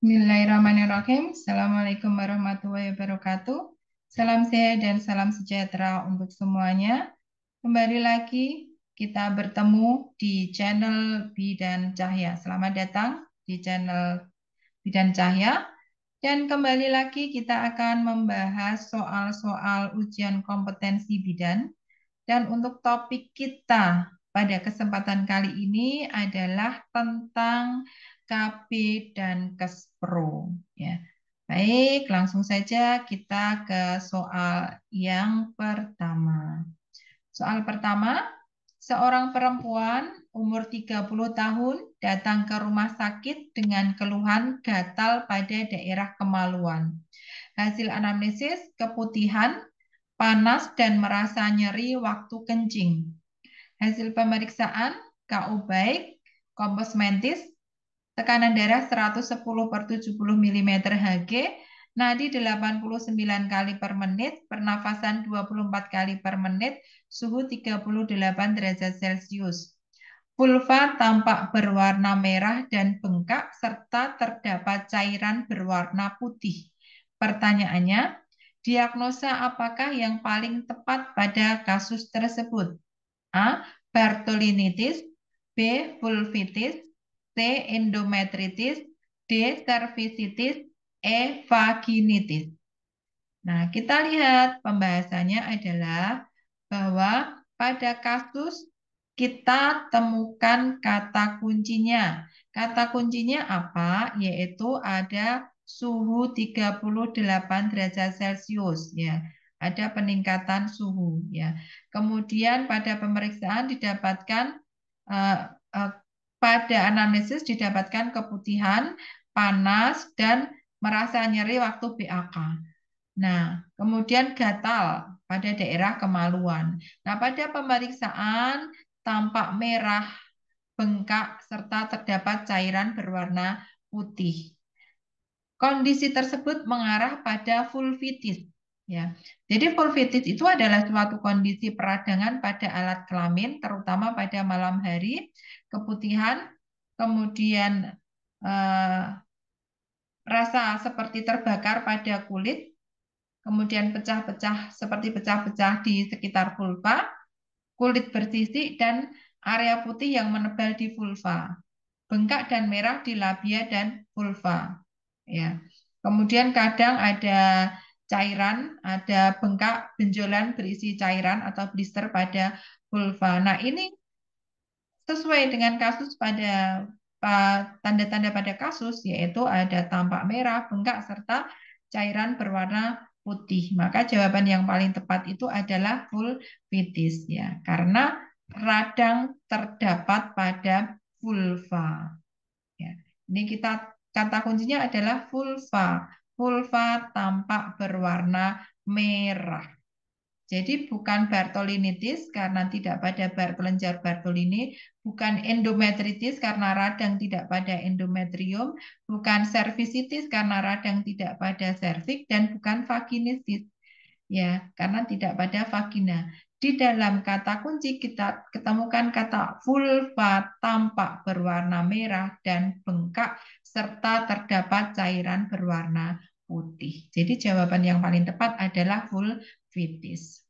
Bismillahirrahmanirrahim. Assalamualaikum warahmatullahi wabarakatuh. Salam sehat dan salam sejahtera untuk semuanya. Kembali lagi kita bertemu di channel Bidan Cahya. Selamat datang di channel Bidan Cahya. Dan kembali lagi kita akan membahas soal-soal ujian kompetensi bidan. Dan untuk topik kita pada kesempatan kali ini adalah tentang KB dan Kespro. Ya. Baik, langsung saja kita ke soal yang pertama. Soal pertama, seorang perempuan umur 30 tahun datang ke rumah sakit dengan keluhan gatal pada daerah kemaluan. Hasil anamnesis keputihan, panas, dan merasa nyeri waktu kencing. Hasil pemeriksaan KU baik, kompos mentis, tekanan darah 110 per 70 mm Hg, nadi 89 kali per menit, pernafasan 24 kali per menit, suhu 38 derajat Celcius. Vulva tampak berwarna merah dan bengkak serta terdapat cairan berwarna putih. Pertanyaannya, diagnosa apakah yang paling tepat pada kasus tersebut? A. Bartholinitis, B. vulvitis, C. endometritis, D. cervicitis, E. vaginitis. Nah, kita lihat pembahasannya adalah bahwa pada kasus kita temukan kata kuncinya. Kata kuncinya apa? Yaitu ada suhu 38 derajat Celcius ya. Ada peningkatan suhu ya. Kemudian pada pemeriksaan didapatkan eh, eh, pada anamnesis didapatkan keputihan, panas dan merasa nyeri waktu BAK. Nah, kemudian gatal pada daerah kemaluan. Nah, pada pemeriksaan tampak merah, bengkak, serta terdapat cairan berwarna putih. Kondisi tersebut mengarah pada vulvitis. Ya. Jadi vulvitis itu adalah suatu kondisi peradangan pada alat kelamin, terutama pada malam hari, keputihan, kemudian eh, rasa seperti terbakar pada kulit, kemudian pecah-pecah seperti pecah-pecah di sekitar vulva, kulit bersisik dan area putih yang menebal di vulva, bengkak dan merah di labia dan vulva. Ya. Kemudian kadang ada cairan, ada bengkak, benjolan berisi cairan atau blister pada vulva. Nah, ini sesuai dengan kasus pada tanda-tanda pada kasus, yaitu ada tampak merah, bengkak, serta cairan berwarna putih. Maka jawaban yang paling tepat itu adalah vulvitis ya, karena radang terdapat pada vulva. Ya. Ini kita kata kuncinya adalah vulva. Vulva tampak berwarna merah. Jadi bukan Bartholinitis karena tidak pada kelenjar Bartholini, bukan endometritis karena radang tidak pada endometrium, bukan cervicitis karena radang tidak pada serviks, dan bukan vaginitis ya karena tidak pada vagina. Di dalam kata kunci kita ketemukan kata vulva tampak berwarna merah dan bengkak serta terdapat cairan berwarna putih. Jadi jawaban yang paling tepat adalah vulvitis.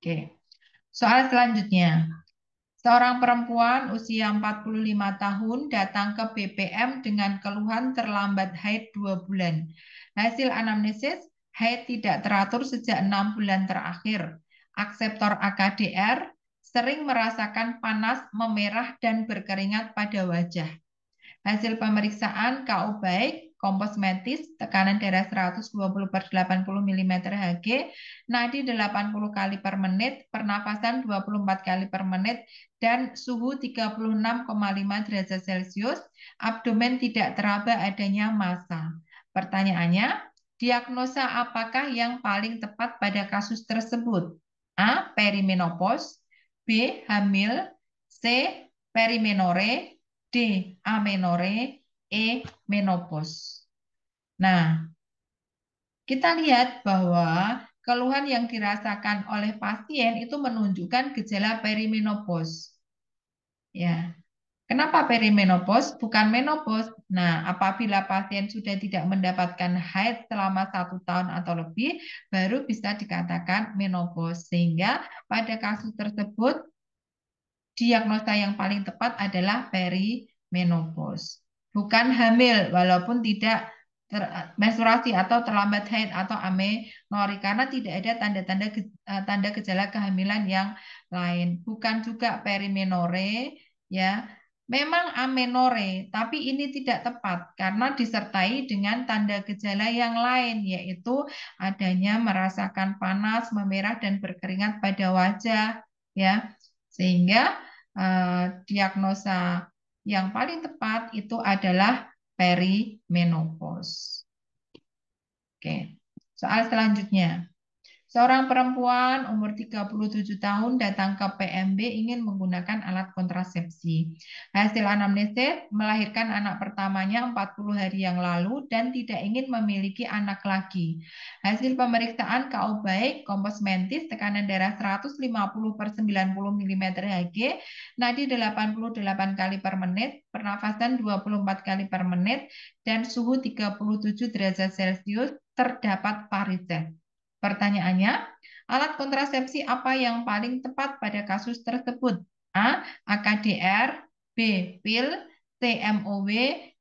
Oke. Soal selanjutnya. Seorang perempuan usia 45 tahun datang ke BPM dengan keluhan terlambat haid 2 bulan. Hasil anamnesis, haid tidak teratur sejak 6 bulan terakhir. Akseptor AKDR, sering merasakan panas, memerah, dan berkeringat pada wajah. Hasil pemeriksaan KU baik, kompos mentis, tekanan darah 120 per 80 mm Hg, nadi 80 kali per menit, pernafasan 24 kali per menit, dan suhu 36,5 derajat Celcius, abdomen tidak teraba adanya massa. Pertanyaannya, diagnosa apakah yang paling tepat pada kasus tersebut? A. Perimenopause, B. Hamil, C. Perimenore, D. Amenore, E. Menopause. Nah, kita lihat bahwa keluhan yang dirasakan oleh pasien itu menunjukkan gejala perimenopause. Ya. Kenapa perimenopause? Bukan menopause. Nah, apabila pasien sudah tidak mendapatkan haid selama 1 tahun atau lebih, baru bisa dikatakan menopause. Sehingga pada kasus tersebut, diagnosa yang paling tepat adalah perimenopause. Bukan hamil, walaupun tidak menstruasi atau terlambat haid atau amenorrhea karena tidak ada tanda-tanda tanda gejala kehamilan yang lain. Bukan juga perimenore, ya. Memang amenore, tapi ini tidak tepat karena disertai dengan tanda gejala yang lain, yaitu adanya merasakan panas, memerah, dan berkeringat pada wajah, ya. Sehingga diagnosa yang paling tepat itu adalah perimenopause. Oke, soal selanjutnya. Seorang perempuan umur 37 tahun datang ke PMB ingin menggunakan alat kontrasepsi. Hasil anamnesis melahirkan anak pertamanya 40 hari yang lalu dan tidak ingin memiliki anak lagi. Hasil pemeriksaan KO baik, kompos mentis, tekanan darah 150/90 mm Hg, nadi 88 kali per menit, pernafasan 24 kali per menit, dan suhu 37 derajat Celcius, terdapat varises. Pertanyaannya, alat kontrasepsi apa yang paling tepat pada kasus tersebut? A. AKDR, B. Pil, C. MOW,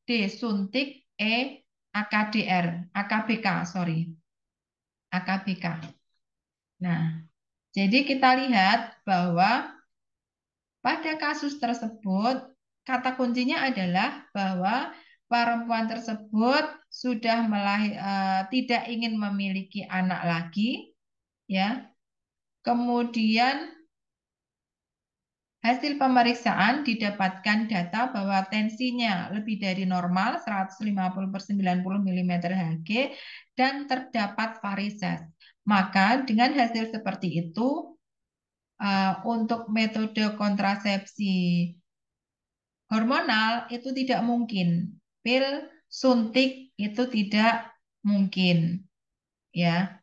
D. Suntik, E. AKBK, sorry. AKBK. Nah, jadi kita lihat bahwa pada kasus tersebut, kata kuncinya adalah bahwa perempuan tersebut sudah tidak ingin memiliki anak lagi, ya. Kemudian hasil pemeriksaan didapatkan data bahwa tensinya lebih dari normal 150/90 mm Hg dan terdapat varises. Maka dengan hasil seperti itu untuk metode kontrasepsi hormonal itu tidak mungkin. Pil, suntik itu tidak mungkin, ya.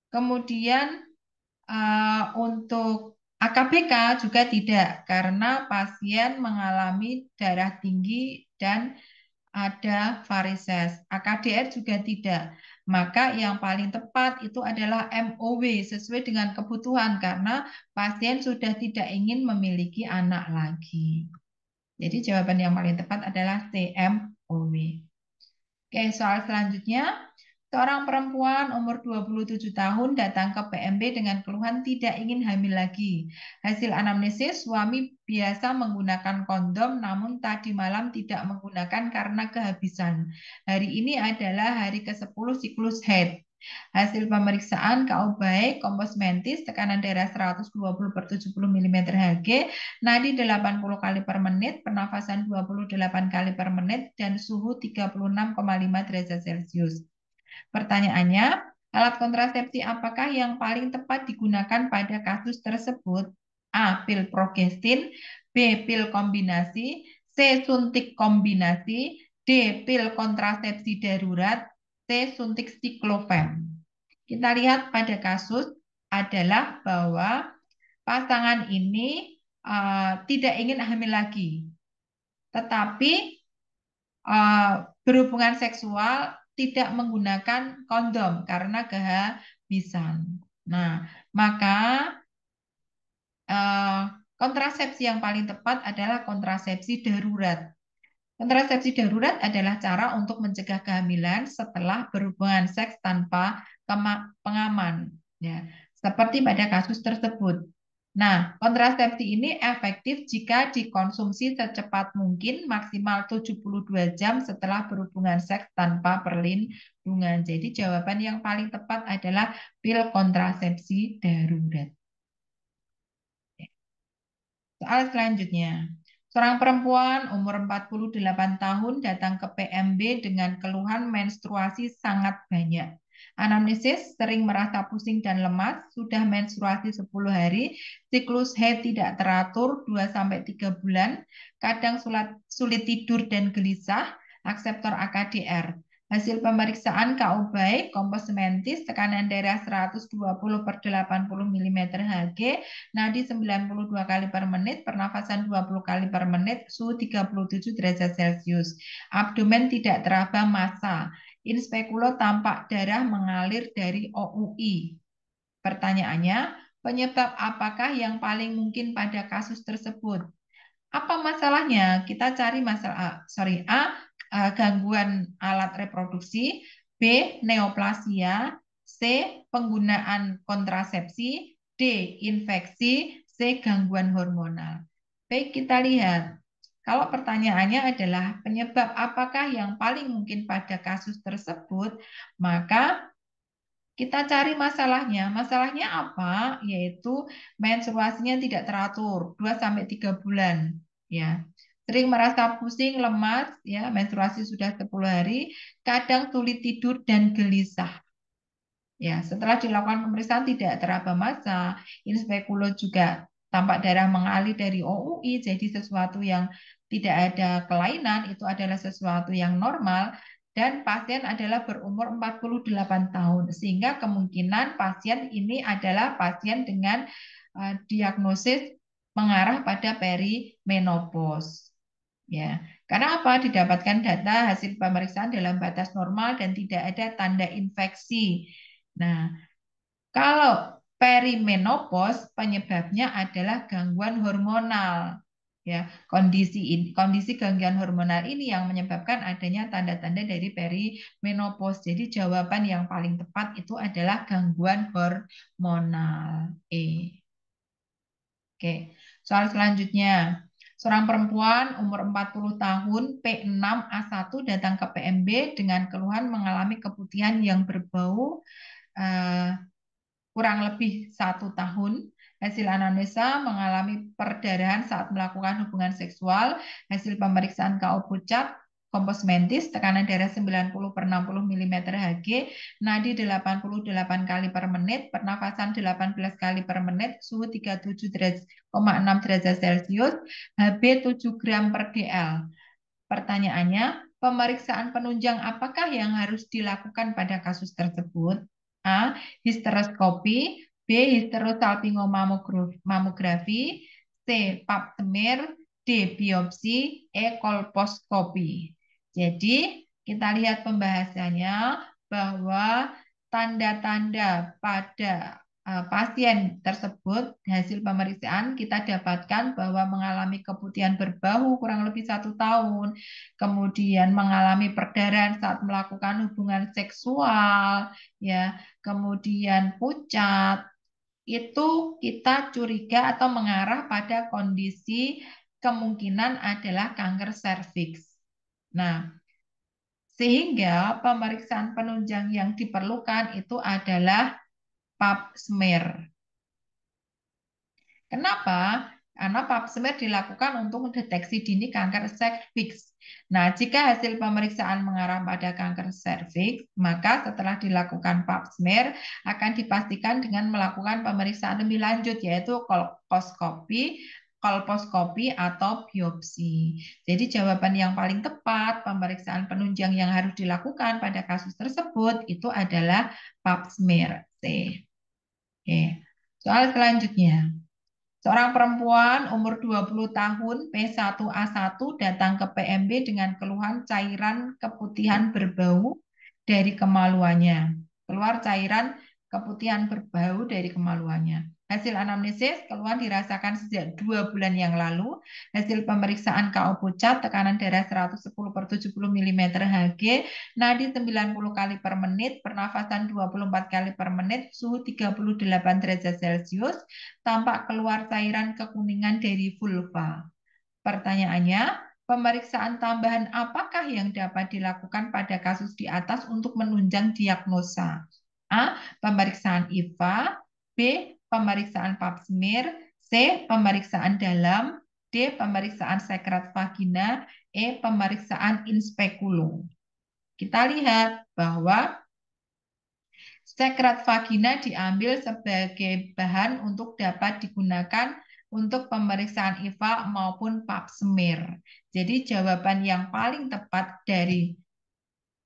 Kemudian untuk AKBK juga tidak, karena pasien mengalami darah tinggi dan ada varises. AKDR juga tidak. Maka yang paling tepat itu adalah MOW sesuai dengan kebutuhan karena pasien sudah tidak ingin memiliki anak lagi. Jadi jawaban yang paling tepat adalah CMOW. Oke, soal selanjutnya. Seorang perempuan umur 27 tahun datang ke PMB dengan keluhan tidak ingin hamil lagi. Hasil anamnesis, suami biasa menggunakan kondom namun tadi malam tidak menggunakan karena kehabisan. Hari ini adalah hari ke-10 siklus haid. Hasil pemeriksaan KO baik, kompos mentis, tekanan darah 120/70 mm Hg, nadi 80 kali per menit, pernafasan 28 kali per menit, dan suhu 36,5 derajat Celcius. Pertanyaannya, alat kontrasepsi apakah yang paling tepat digunakan pada kasus tersebut? A. Pil progestin, B. Pil kombinasi, C. Suntik kombinasi, D. Pil kontrasepsi darurat, C. Suntik siklofem. Kita lihat pada kasus adalah bahwa pasangan ini tidak ingin hamil lagi, tetapi berhubungan seksual tidak menggunakan kondom karena kehabisan. Nah, maka kontrasepsi yang paling tepat adalah kontrasepsi darurat. Kontrasepsi darurat adalah cara untuk mencegah kehamilan setelah berhubungan seks tanpa pengaman, ya, seperti pada kasus tersebut. Nah, kontrasepsi ini efektif jika dikonsumsi secepat mungkin maksimal 72 jam setelah berhubungan seks tanpa perlindungan. Jadi jawaban yang paling tepat adalah pil kontrasepsi darurat. Soal selanjutnya. Seorang perempuan umur 48 tahun datang ke PMB dengan keluhan menstruasi sangat banyak. Anamnesis sering merasa pusing dan lemas, sudah menstruasi 10 hari, siklus haid tidak teratur 2-3 bulan, kadang sulit tidur dan gelisah, akseptor AKDR. Hasil pemeriksaan KU baik, kompos mentis, tekanan darah 120/80 mm Hg, nadi 92 kali per menit, pernafasan 20 kali per menit, suhu 37 derajat Celcius. Abdomen tidak teraba massa. In speculo tampak darah mengalir dari OUI. Pertanyaannya, penyebab apakah yang paling mungkin pada kasus tersebut? Apa masalahnya? Kita cari masalah A, gangguan alat reproduksi, B, neoplasia, C, penggunaan kontrasepsi, D, infeksi, C, gangguan hormonal. Baik, kita lihat. Kalau pertanyaannya adalah penyebab apakah yang paling mungkin pada kasus tersebut, maka kita cari masalahnya. Masalahnya apa? Yaitu menstruasinya tidak teratur 2 sampai 3 bulan, ya. Sering merasa pusing, lemas, ya, menstruasi sudah 10 hari, kadang sulit tidur dan gelisah. Ya, setelah dilakukan pemeriksaan tidak teraba massa, in speculo juga tampak darah mengalir dari OUI, jadi sesuatu yang tidak ada kelainan, itu adalah sesuatu yang normal, dan pasien adalah berumur 48 tahun, sehingga kemungkinan pasien ini adalah pasien dengan diagnosis mengarah pada perimenopause. Ya, karena apa? Didapatkan data hasil pemeriksaan dalam batas normal dan tidak ada tanda infeksi. Nah, kalau perimenopause penyebabnya adalah gangguan hormonal. Ya, kondisi gangguan hormonal ini yang menyebabkan adanya tanda-tanda dari perimenopause. Jadi jawaban yang paling tepat itu adalah gangguan hormonal. Oke, soal selanjutnya. Seorang perempuan umur 40 tahun P6A1 datang ke PMB dengan keluhan mengalami keputihan yang berbau eh, kurang lebih 1 tahun. Hasil anamnesa mengalami perdarahan saat melakukan hubungan seksual. Hasil pemeriksaan KO pucat, kompos mentis, tekanan darah 90/60 mm Hg, nadi 88 kali per menit, pernafasan 18 kali per menit, suhu 37,6 derajat Celcius, HB 7 gram per dl. Pertanyaannya, pemeriksaan penunjang apakah yang harus dilakukan pada kasus tersebut? A. Histeroskopi, B. Histerosalpingomamografi, C. Pap smear, D. Biopsi, E. Kolposkopi. Jadi, kita lihat pembahasannya bahwa tanda-tanda pada pasien tersebut hasil pemeriksaan kita dapatkan bahwa mengalami keputihan berbau kurang lebih 1 tahun, kemudian mengalami perdarahan saat melakukan hubungan seksual, ya, kemudian pucat, itu kita curiga atau mengarah pada kondisi kemungkinan adalah kanker serviks. Nah, sehingga pemeriksaan penunjang yang diperlukan itu adalah pap smear. Kenapa? Karena pap smear dilakukan untuk mendeteksi dini kanker serviks. Nah, jika hasil pemeriksaan mengarah pada kanker serviks, maka setelah dilakukan pap smear akan dipastikan dengan melakukan pemeriksaan lebih lanjut, yaitu kolposkopi atau biopsi. Jadi jawaban yang paling tepat pemeriksaan penunjang yang harus dilakukan pada kasus tersebut itu adalah pap smear. C. Oke. Soal selanjutnya. Seorang perempuan umur 20 tahun P1A1 datang ke PMB dengan keluhan cairan keputihan berbau dari kemaluannya. Keluar cairan keputihan berbau dari kemaluannya. Hasil anamnesis, keluhan dirasakan sejak 2 bulan yang lalu. Hasil pemeriksaan KO pucat, tekanan darah 110/70 mm Hg, nadi 90 kali per menit, pernafasan 24 kali per menit, suhu 38 derajat Celcius, tampak keluar cairan kekuningan dari vulva. Pertanyaannya, pemeriksaan tambahan apakah yang dapat dilakukan pada kasus di atas untuk menunjang diagnosa? A. Pemeriksaan IVA, B. Pemeriksaan pap smear, C. Pemeriksaan dalam, D. Pemeriksaan sekret vagina, E. Pemeriksaan in speculum. Kita lihat bahwa sekret vagina diambil sebagai bahan untuk dapat digunakan untuk pemeriksaan IVA maupun pap smear. Jadi jawaban yang paling tepat dari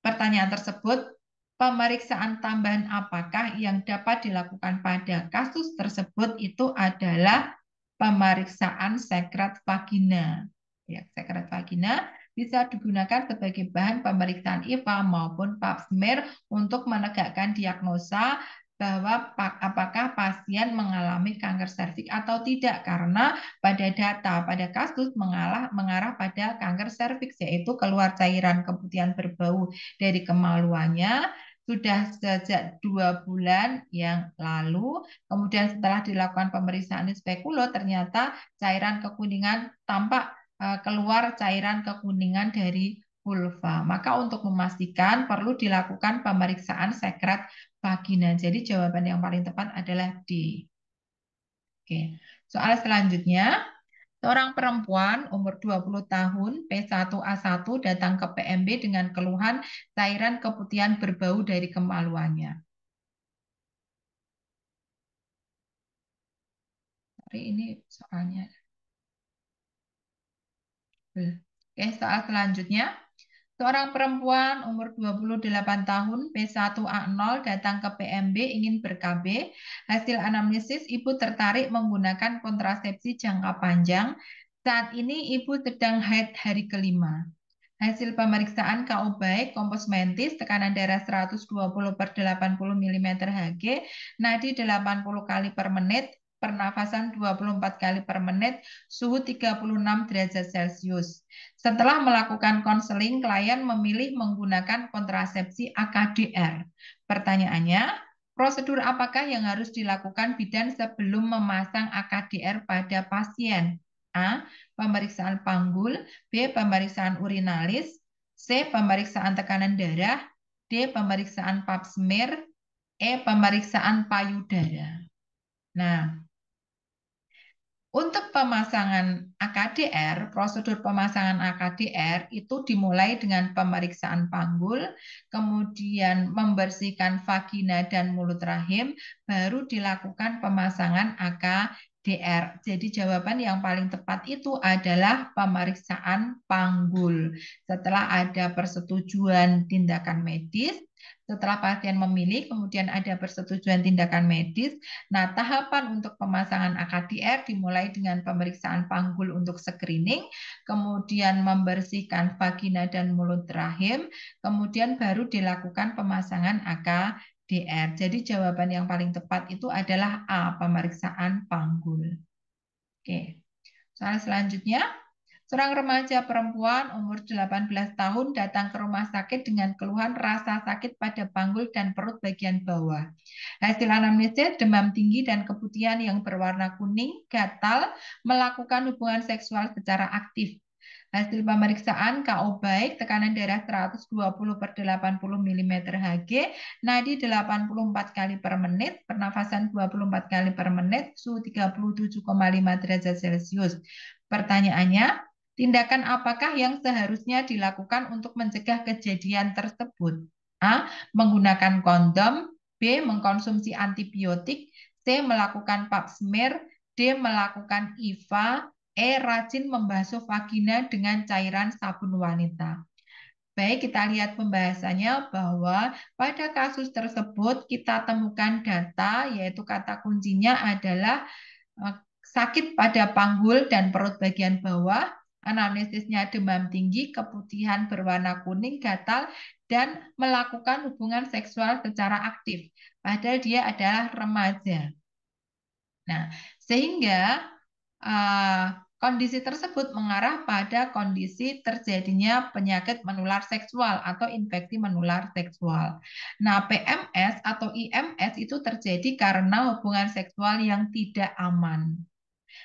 pertanyaan tersebut, pemeriksaan tambahan apakah yang dapat dilakukan pada kasus tersebut itu adalah pemeriksaan sekret vagina. Ya, sekret vagina bisa digunakan sebagai bahan pemeriksaan IVA maupun pap smear untuk menegakkan diagnosa bahwa apakah pasien mengalami kanker serviks atau tidak, karena pada data pada kasus mengarah pada kanker serviks, yaitu keluar cairan keputihan berbau dari kemaluannya sudah sejak 2 bulan yang lalu. Kemudian setelah dilakukan pemeriksaan spekulo, ternyata cairan kekuningan tampak keluar cairan kekuningan dari vulva. Maka untuk memastikan perlu dilakukan pemeriksaan sekret vagina. Jadi jawaban yang paling tepat adalah D. Oke. Soal selanjutnya, seorang perempuan umur 20 tahun P1A1 datang ke PMB dengan keluhan cairan keputihan berbau dari kemaluannya. Tapi ini soalnya. Oke, soal selanjutnya. Seorang perempuan umur 28 tahun P1A0 datang ke PMB ingin ber-KB. Hasil anamnesis, ibu tertarik menggunakan kontrasepsi jangka panjang. Saat ini ibu sedang haid hari kelima. Hasil pemeriksaan KO baik, kompos mentis, tekanan darah 120/80 mm Hg, nadi 80 kali per menit, pernafasan 24 kali per menit, suhu 36 derajat Celcius. Setelah melakukan konseling, klien memilih menggunakan kontrasepsi AKDR. Pertanyaannya, prosedur apakah yang harus dilakukan bidan sebelum memasang AKDR pada pasien? A. Pemeriksaan panggul. B. Pemeriksaan urinalis. C. Pemeriksaan tekanan darah. D. Pemeriksaan pap smear. E. Pemeriksaan payudara. Nah, untuk pemasangan AKDR, prosedur pemasangan AKDR itu dimulai dengan pemeriksaan panggul, kemudian membersihkan vagina dan mulut rahim, baru dilakukan pemasangan AKDR. Jadi jawaban yang paling tepat itu adalah pemeriksaan panggul. Setelah ada persetujuan tindakan medis, setelah pasien memilih, kemudian ada persetujuan tindakan medis. Nah, tahapan untuk pemasangan AKDR dimulai dengan pemeriksaan panggul untuk screening, kemudian membersihkan vagina dan mulut rahim, kemudian baru dilakukan pemasangan AKDR. Jadi jawaban yang paling tepat itu adalah A, pemeriksaan panggul. Oke. Soal selanjutnya, seorang remaja perempuan umur 18 tahun datang ke rumah sakit dengan keluhan rasa sakit pada panggul dan perut bagian bawah. Hasil anamnesis, demam tinggi dan keputihan yang berwarna kuning, gatal, melakukan hubungan seksual secara aktif. Hasil pemeriksaan KO baik, tekanan darah 120/80 mm Hg, nadi 84 kali per menit, pernafasan 24 kali per menit, suhu 37,5 derajat Celcius. Pertanyaannya, tindakan apakah yang seharusnya dilakukan untuk mencegah kejadian tersebut? A. Menggunakan kondom. B. Mengkonsumsi antibiotik. C. Melakukan pap smear. D. Melakukan IVA. E. Rajin membasuh vagina dengan cairan sabun wanita. Baik, kita lihat pembahasannya bahwa pada kasus tersebut kita temukan data, yaitu kata kuncinya adalah sakit pada panggul dan perut bagian bawah, anamnesisnya demam tinggi, keputihan berwarna kuning, gatal, dan melakukan hubungan seksual secara aktif. Padahal dia adalah remaja. Nah, sehingga kondisi tersebut mengarah pada kondisi terjadinya penyakit menular seksual atau infeksi menular seksual. Nah, PMS atau IMS itu terjadi karena hubungan seksual yang tidak aman.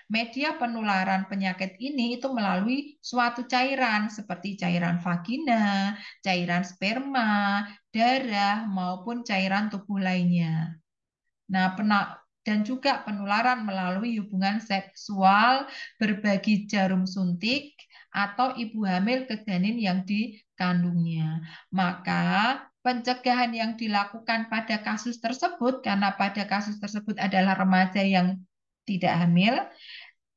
Media penularan penyakit ini itu melalui suatu cairan seperti cairan vagina, cairan sperma, darah, maupun cairan tubuh lainnya. Nah, dan juga penularan melalui hubungan seksual, berbagi jarum suntik, atau ibu hamil ke janin yang dikandungnya. Maka pencegahan yang dilakukan pada kasus tersebut, karena pada kasus tersebut adalah remaja yang tidak hamil,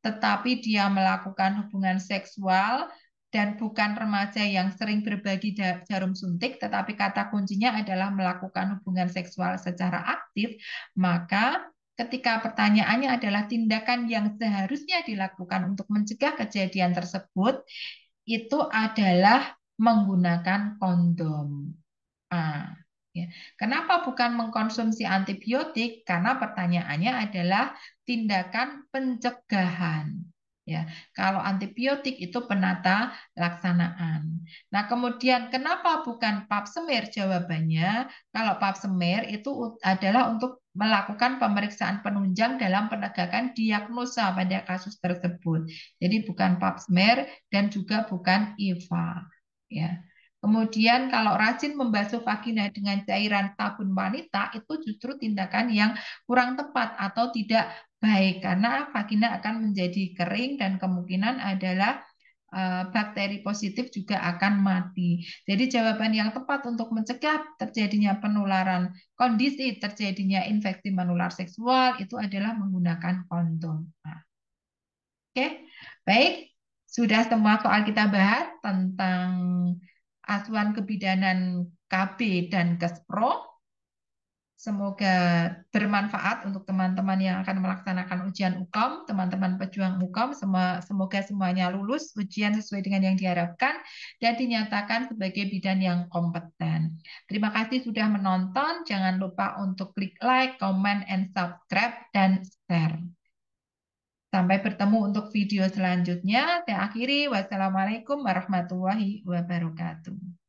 tetapi dia melakukan hubungan seksual dan bukan remaja yang sering berbagi jarum suntik, tetapi kata kuncinya adalah melakukan hubungan seksual secara aktif, maka ketika pertanyaannya adalah tindakan yang seharusnya dilakukan untuk mencegah kejadian tersebut, itu adalah menggunakan kondom. Ah, ya. Kenapa bukan mengkonsumsi antibiotik? Karena pertanyaannya adalah tindakan pencegahan. Ya, kalau antibiotik itu penata laksanaan. Nah, kemudian kenapa bukan pap smear? Jawabannya, kalau pap smear itu adalah untuk melakukan pemeriksaan penunjang dalam penegakan diagnosa pada kasus tersebut. Jadi bukan pap smear dan juga bukan IVA. Ya. Kemudian kalau rajin membasuh vagina dengan cairan sabun wanita itu justru tindakan yang kurang tepat atau tidak baik karena vagina akan menjadi kering dan kemungkinan adalah bakteri positif juga akan mati. Jadi jawaban yang tepat untuk mencegah terjadinya penularan, kondisi terjadinya infeksi menular seksual itu adalah menggunakan kondom. Nah, oke, baik. Sudah semua soal kita bahas tentang asuhan kebidanan KB dan Kespro. Semoga bermanfaat untuk teman-teman yang akan melaksanakan ujian UKOM, teman-teman pejuang UKOM. Semoga semuanya lulus ujian sesuai dengan yang diharapkan dan dinyatakan sebagai bidan yang kompeten. Terima kasih sudah menonton. Jangan lupa untuk klik like, comment, and subscribe, dan share. Sampai bertemu untuk video selanjutnya. Saya akhiri. Wassalamualaikum warahmatullahi wabarakatuh.